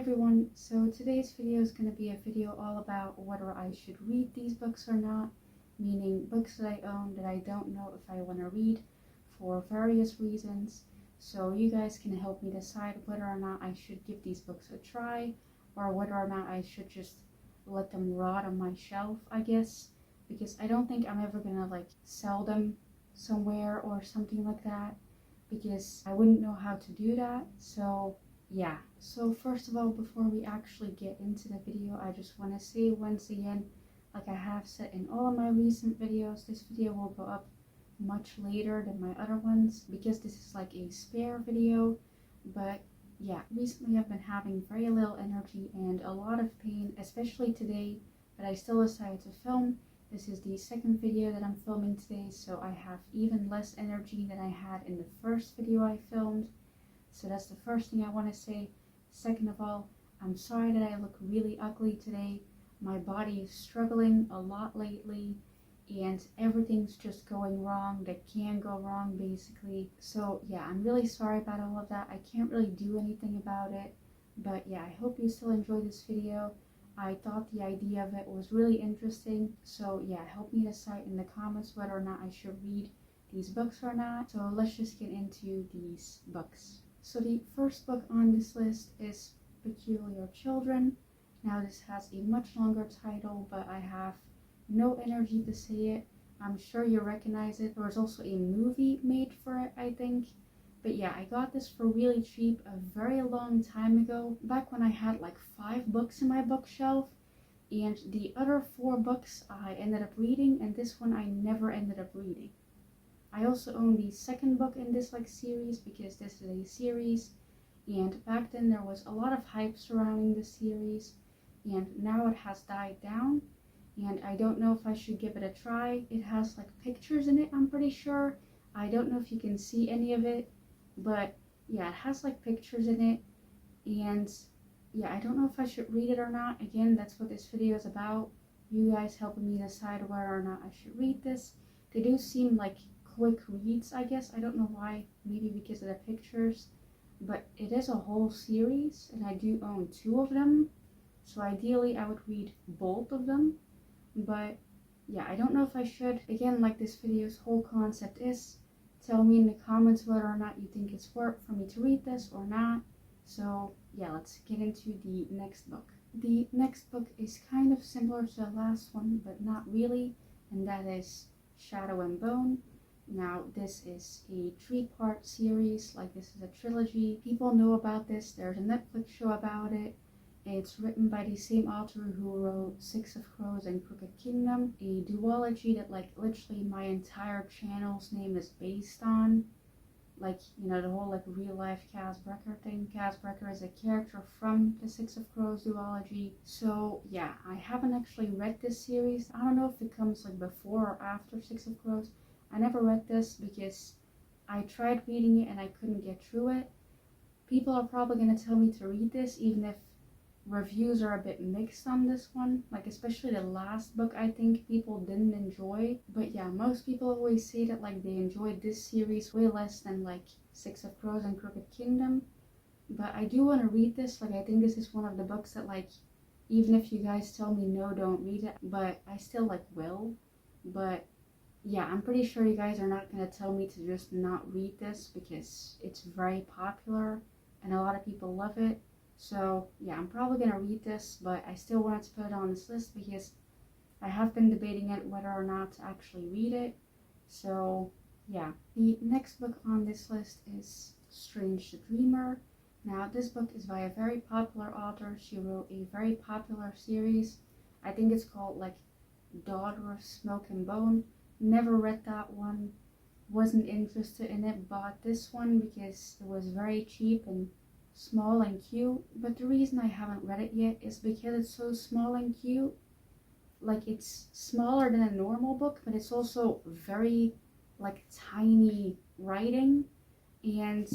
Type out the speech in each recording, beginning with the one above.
everyone, so today's video is going to be a video all about whether I should read these books or not, meaning books that I own that I don't know if I want to read for various reasons, so you guys can help me decide whether or not I should give these books a try, or whether or not I should just let them rot on my shelf, I guess, because I don't think I'm ever going to sell them somewhere or something like that, because I wouldn't know how to do that. So first of all, before we actually get into the video, I just want to say once again, like I have said in all of my recent videos, this video will go up much later than my other ones because this is like a spare video. But yeah, recently I've been having very little energy and a lot of pain, especially today, but I still decided to film. This is the second video that I'm filming today, so I have even less energy than I had in the first video I filmed. So that's the first thing I want to say. Second of all, I'm sorry that I look really ugly today. My body is struggling a lot lately and everything's just going wrong that can go wrong basically. So yeah, I'm really sorry about all of that. I can't really do anything about it. But yeah, I hope you still enjoy this video. I thought the idea of it was really interesting. So yeah, help me decide in the comments whether or not I should read these books or not. So let's just get into these books. So the first book on this list is Peculiar Children. Now this has a much longer title, but I have no energy to say it. I'm sure you recognize it. There was also a movie made for it, I think. But yeah, I got this for really cheap a very long time ago, back when I had like 5 books in my bookshelf, and the other 4 books I ended up reading, and this one I never ended up reading. I also own the second book in this series because this is a series, and back then there was a lot of hype surrounding the series, and now it has died down, and I don't know if I should give it a try. It has pictures in it, I'm pretty sure. I don't know if you can see any of it, but yeah, it has pictures in it, and yeah, I don't know if I should read it or not. Again, that's what this video is about. You guys helping me decide whether or not I should read this. They do seem like quick reads, I guess. I don't know why, maybe because of the pictures, but it is a whole series and I do own 2 of them, so ideally I would read both of them. But yeah, I don't know if I should. Again, this video's whole concept is, tell me in the comments whether or not you think it's worth for me to read this or not. So yeah, let's get into the next book. The next book is kind of similar to the last one, but not really, and that is Shadow and Bone. Now this is a 3-part series, this is a trilogy. People know about this, there's a Netflix show about it. It's written by the same author who wrote Six of Crows and Crooked Kingdom, a duology that literally my entire channel's name is based on. The whole real life Kaz Brekker thing. Kaz Brekker is a character from the Six of Crows duology. So yeah, I haven't actually read this series. I don't know if it comes before or after Six of Crows. I never read this because I tried reading it and I couldn't get through it. People are probably going to tell me to read this, even if reviews are a bit mixed on this one. Especially the last book, I think people didn't enjoy. But yeah, most people always say that they enjoyed this series way less than Six of Crows and Crooked Kingdom. But I do want to read this. I think this is one of the books that even if you guys tell me no, don't read it, but I still will. But yeah, I'm pretty sure you guys are not going to tell me to just not read this because it's very popular and a lot of people love it. So yeah, I'm probably going to read this, but I still wanted to put it on this list because I have been debating it whether or not to actually read it. So yeah, the next book on this list is Strange the Dreamer. Now this book is by a very popular author. She wrote a very popular series. I think it's called Daughter of Smoke and Bone. Never read that one, wasn't interested in it, bought this one because it was very cheap and small and cute. But the reason I haven't read it yet is because it's so small and cute. It's smaller than a normal book, but it's also very tiny writing, and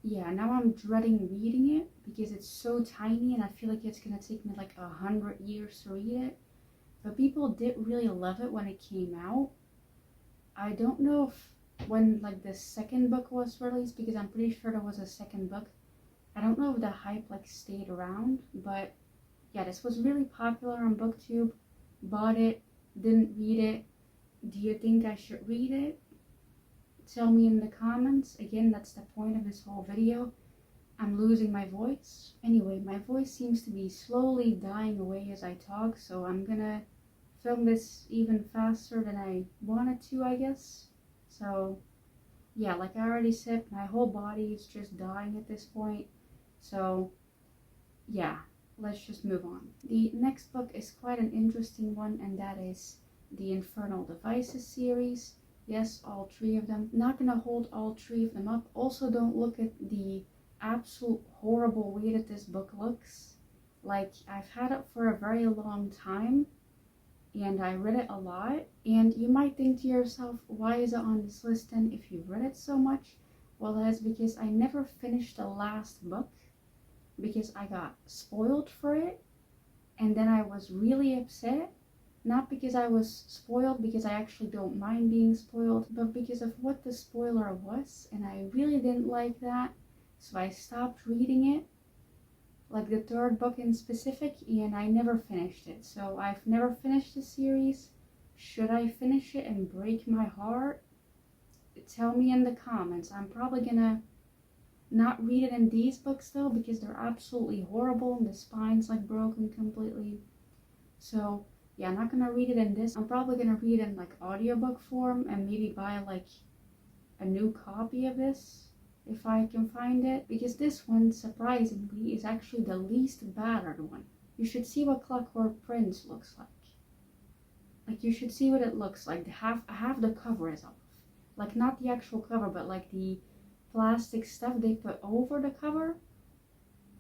yeah, now I'm dreading reading it because it's so tiny and I feel like it's gonna take me 100 years to read it. But people did really love it when it came out. I don't know if when the second book was released, because I'm pretty sure there was a second book. I don't know if the hype like stayed around, but yeah, this was really popular on BookTube. Bought it, didn't read it. Do you think I should read it? Tell me in the comments. Again, that's the point of this whole video. I'm losing my voice. Anyway, my voice seems to be slowly dying away as I talk, so I'm gonna film this even faster than I wanted to, I guess. So yeah, like I already said, my whole body is just dying at this point. So yeah, let's just move on. The next book is quite an interesting one, and that is the Infernal Devices series. Yes, all three of them. Not gonna hold all three of them up. Also, don't look at the absolute horrible way that this book looks. Like, I've had it for a very long time, and I read it a lot, and you might think to yourself, why is it on this list then if you've read it so much? Well, that's because I never finished the last book, because I got spoiled for it, and then I was really upset. Not because I was spoiled, because I actually don't mind being spoiled, but because of what the spoiler was, and I really didn't like that, so I stopped reading it, like the third book in specific, and I never finished it. So I've never finished the series. Should I finish it and break my heart? Tell me in the comments. I'm probably gonna not read it in these books though, because they're absolutely horrible and the spine's like broken completely. So yeah, I'm not gonna read it in this. I'm probably gonna read it in like audiobook form and maybe buy like a new copy of this if I can find it, because this one surprisingly is actually the least battered one. You should see what Clockwork Prince looks like. Like, you should see what it looks like. Half the cover is off. Like, not the actual cover, but like the plastic stuff they put over the cover.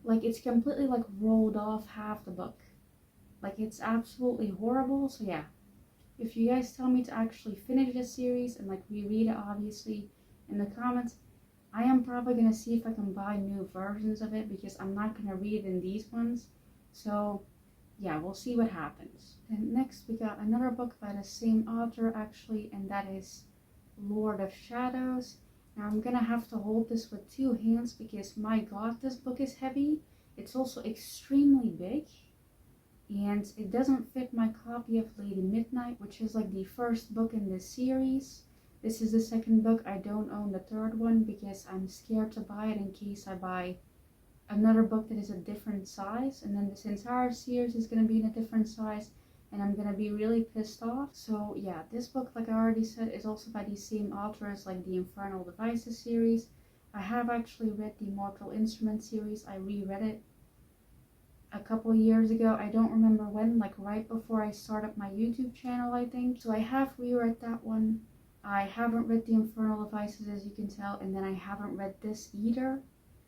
Like, it's completely like rolled off half the book. Like, it's absolutely horrible. So yeah, if you guys tell me to actually finish this series and like reread it obviously in the comments, I am probably going to see if I can buy new versions of it, because I'm not going to read in these ones. So yeah, we'll see what happens. And next we got another book by the same author actually, and that is Lord of Shadows. Now I'm going to have to hold this with two hands because my god, this book is heavy. It's also extremely big, and it doesn't fit my copy of Lady Midnight, which is like the first book in this series. This is the second book. I don't own the third one because I'm scared to buy it in case I buy another book that is a different size, and then this entire series is going to be in a different size, and I'm going to be really pissed off. So yeah, this book, like I already said, is also by the same author as like the Infernal Devices series. I have actually read the Mortal Instrument series. I reread it a couple years ago. I don't remember when, like right before I started my YouTube channel, I think. So I have reread that one. I haven't read the Infernal Devices, as you can tell, and then I haven't read this either.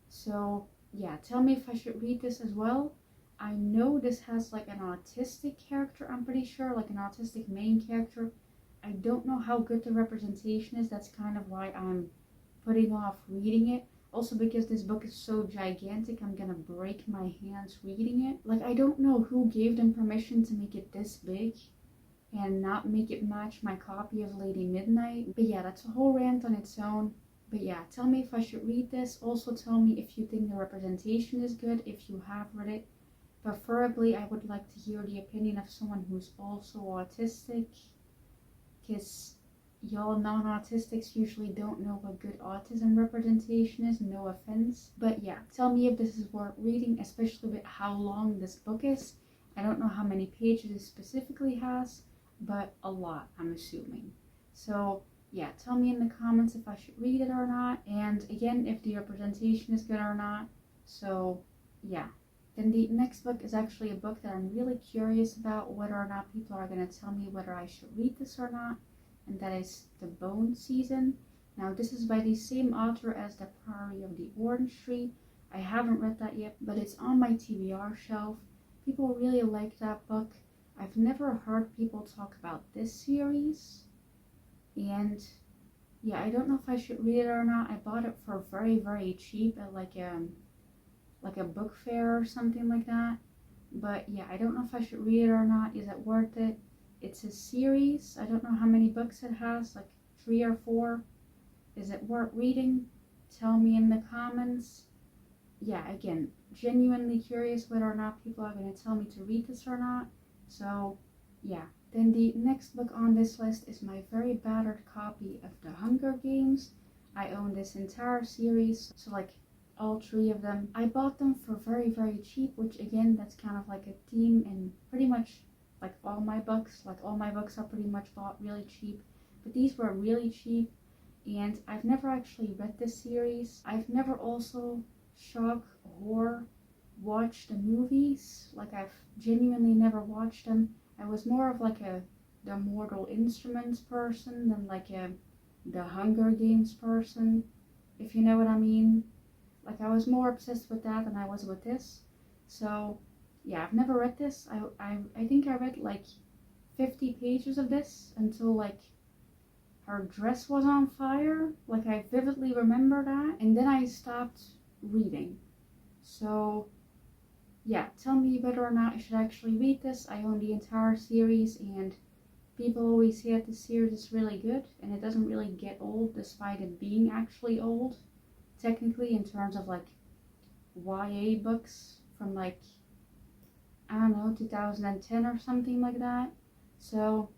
So yeah, tell me if I should read this as well. I know this has like an autistic character, I'm pretty sure, like an autistic main character. I don't know how good the representation is. That's kind of why I'm putting off reading it. Also because this book is so gigantic, I'm gonna break my hands reading it. Like, I don't know who gave them permission to make it this big and not make it match my copy of Lady Midnight. But yeah, that's a whole rant on its own. But yeah, tell me if I should read this. Also tell me if you think the representation is good, if you have read it. Preferably, I would like to hear the opinion of someone who's also autistic, because y'all non-autistics usually don't know what good autism representation is, no offense. But yeah, tell me if this is worth reading, especially with how long this book is. I don't know how many pages it specifically has, but a lot, I'm assuming. So yeah, tell me in the comments if I should read it or not, and again, if the representation is good or not. So yeah. Then the next book is actually a book that I'm really curious about whether or not people are going to tell me whether I should read this or not, and that is The Bone Season. Now this is by the same author as The Priory of the Orange Tree. I haven't read that yet, but it's on my TBR shelf. People really like that book. I've never heard people talk about this series, and yeah, I don't know if I should read it or not. I bought it for very, very cheap at like a book fair or something like that. But yeah, I don't know if I should read it or not. Is it worth it? It's a series. I don't know how many books it has, like 3 or 4. Is it worth reading? Tell me in the comments. yeah, again, genuinely curious whether or not people are going to tell me to read this or not. So yeah. Then the next book on this list is my very battered copy of The Hunger Games. I own this entire series, so like all three of them. I bought them for very, very cheap, which again, that's kind of like a theme in pretty much like all my books. Like all my books are pretty much bought really cheap, but these were really cheap. And I've never actually read this series. I've never also shock, horror, watched the movies. Like I've genuinely never watched them. I was more of like the Mortal Instruments person than like the Hunger Games person, if you know what I mean. Like I was more obsessed with that than I was with this. So yeah, I've never read this. I think I read like 50 pages of this until like her dress was on fire. Like I vividly remember that, and then I stopped reading. So yeah, tell me whether or not I should actually read this. I own the entire series, and people always say that the series is really good, and it doesn't really get old despite it being actually old, technically, in terms of like YA books from like, I don't know, 2010 or something like that. So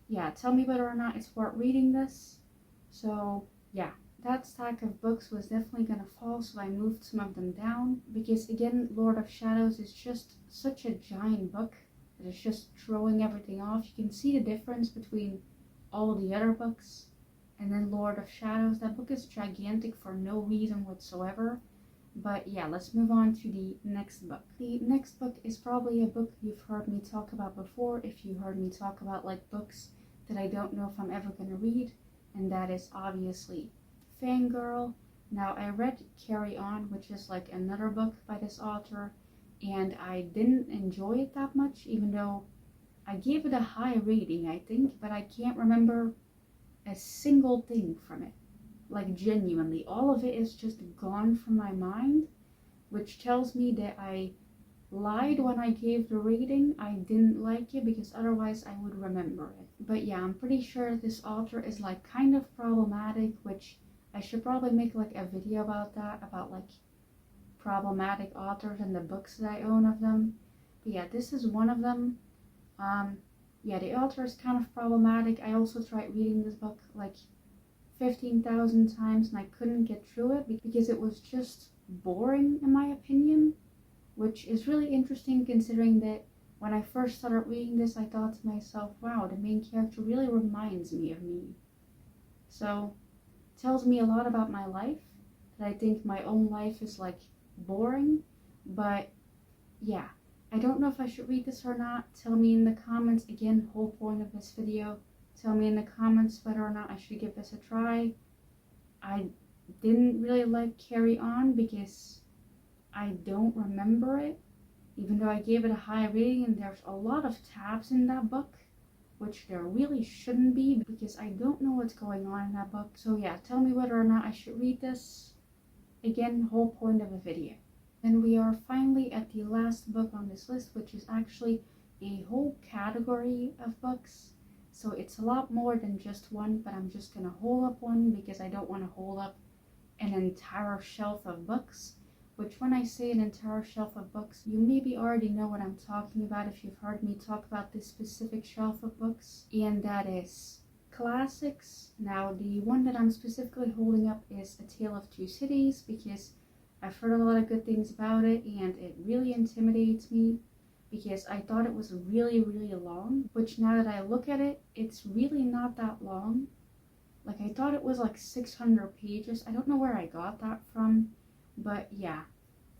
yeah, tell me whether or not it's worth reading this. So yeah, that stack of books was definitely gonna fall, so I moved some of them down, because again, Lord of Shadows is just such a giant book that it's just throwing everything off. You can see the difference between all the other books and then Lord of Shadows. That book is gigantic for no reason whatsoever. But yeah, let's move on to the next book. The next book is probably a book you've heard me talk about before, if you heard me talk about like books that I don't know if I'm ever gonna read, and that is obviously Fangirl. Now, I read Carry On, which is like another book by this author, and I didn't enjoy it that much, even though I gave it a high rating, I think, but I can't remember a single thing from it. Like genuinely, all of it is just gone from my mind, which tells me that I lied when I gave the rating. I didn't like it because otherwise I would remember it. But yeah, I'm pretty sure this author is like kind of problematic, which I should probably make like a video about that, about like problematic authors and the books that I own of them. But yeah, this is one of them. Yeah, the author is kind of problematic. I also tried reading this book like 15,000 times and I couldn't get through it because it was just boring in my opinion, which is really interesting considering that when I first started reading this, I thought to myself, wow, the main character really reminds me of me. So it tells me a lot about my life, that I think my own life is like boring. But yeah, I don't know if I should read this or not. Tell me in the comments. Again, whole point of this video. Tell me in the comments whether or not I should give this a try. I didn't really like Carry On because I don't remember it, even though I gave it a high rating, and there's a lot of tabs in that book, which there really shouldn't be because I don't know what's going on in that book. So yeah, tell me whether or not I should read this. Again, whole point of the video. Then we are finally at the last book on this list, which is actually a whole category of books. So it's a lot more than just one, but I'm just gonna hold up one because I don't want to hold up an entire shelf of books. Which, when I say an entire shelf of books, you maybe already know what I'm talking about if you've heard me talk about this specific shelf of books, and that is classics. Now, the one that I'm specifically holding up is A Tale of Two Cities because I've heard a lot of good things about it, and it really intimidates me because I thought it was really, really long, which now that I look at it, it's really not that long. Like, I thought it was like 600 pages. I don't know where I got that from, but yeah.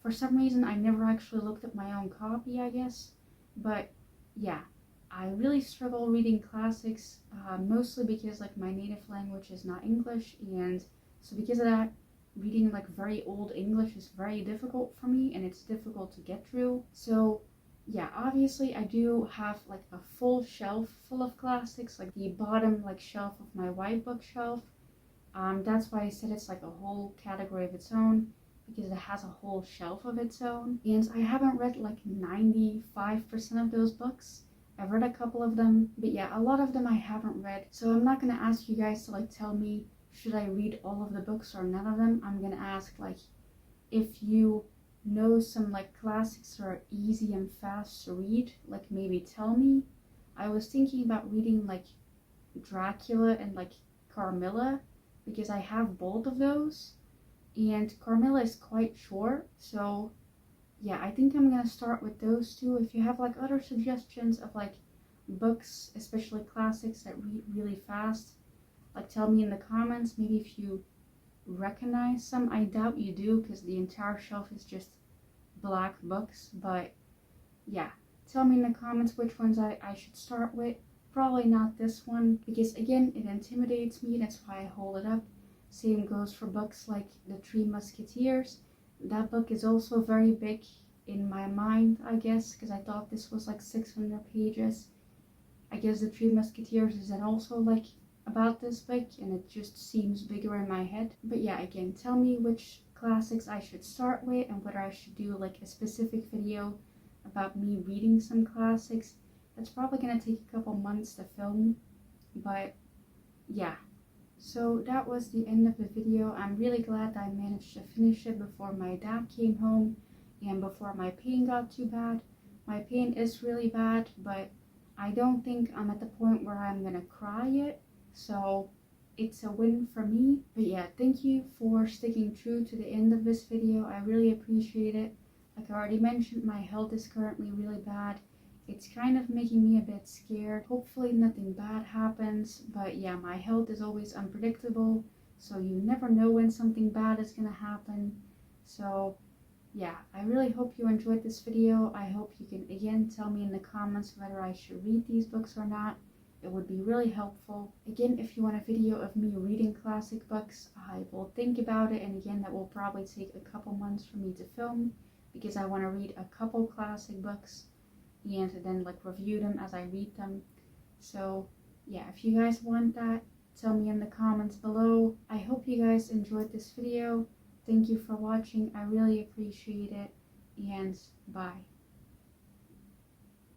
For some reason, I never actually looked at my own copy, I guess. But yeah, I really struggle reading classics, mostly because like my native language is not English, and so because of that, reading like very old English is very difficult for me, and it's difficult to get through. So yeah, obviously I do have like a full shelf full of classics, like the bottom like shelf of my white bookshelf. That's why I said it's like a whole category of its own, because it has a whole shelf of its own. And I haven't read like 95% of those books. I've read a couple of them, but yeah, a lot of them I haven't read. So I'm not gonna ask you guys to like tell me should I read all of the books or none of them. I'm gonna ask like if you know some like classics that are easy and fast to read, like maybe tell me. I was thinking about reading like Dracula and like Carmilla because I have both of those, and Carmilla is quite short, so yeah, I think I'm gonna start with those two. If you have like other suggestions of like books, especially classics that read really fast, like tell me in the comments. Maybe if you recognize some. I doubt you do because the entire shelf is just black books, but yeah, tell me in the comments which ones I should start with. Probably not this one because again it intimidates me, that's why I hold it up. Same goes for books like The Three Musketeers. That book is also very big in my mind, I guess, because I thought this was like 600 pages. I guess The Three Musketeers is then also like about this big, and it just seems bigger in my head. But yeah, again, tell me which classics I should start with and whether I should do like a specific video about me reading some classics. That's probably gonna take a couple months to film, but yeah. So that was the end of the video. I'm really glad I managed to finish it before my dad came home and before my pain got too bad. My pain is really bad, but I don't think I'm at the point where I'm gonna cry yet, so it's a win for me. But yeah, thank you for sticking true to the end of this video. I really appreciate it. Like I already mentioned, my health is currently really bad. It's kind of making me a bit scared. Hopefully nothing bad happens, but yeah, my health is always unpredictable, so you never know when something bad is gonna happen. So yeah, I really hope you enjoyed this video. I hope you can again tell me in the comments whether I should read these books or not. It would be really helpful. Again, if you want a video of me reading classic books, I will think about it, and again, that will probably take a couple months for me to film because I want to read a couple classic books and then like review them as I read them. So yeah, if you guys want that, tell me in the comments below. I hope you guys enjoyed this video. Thank you for watching. I really appreciate it, and bye.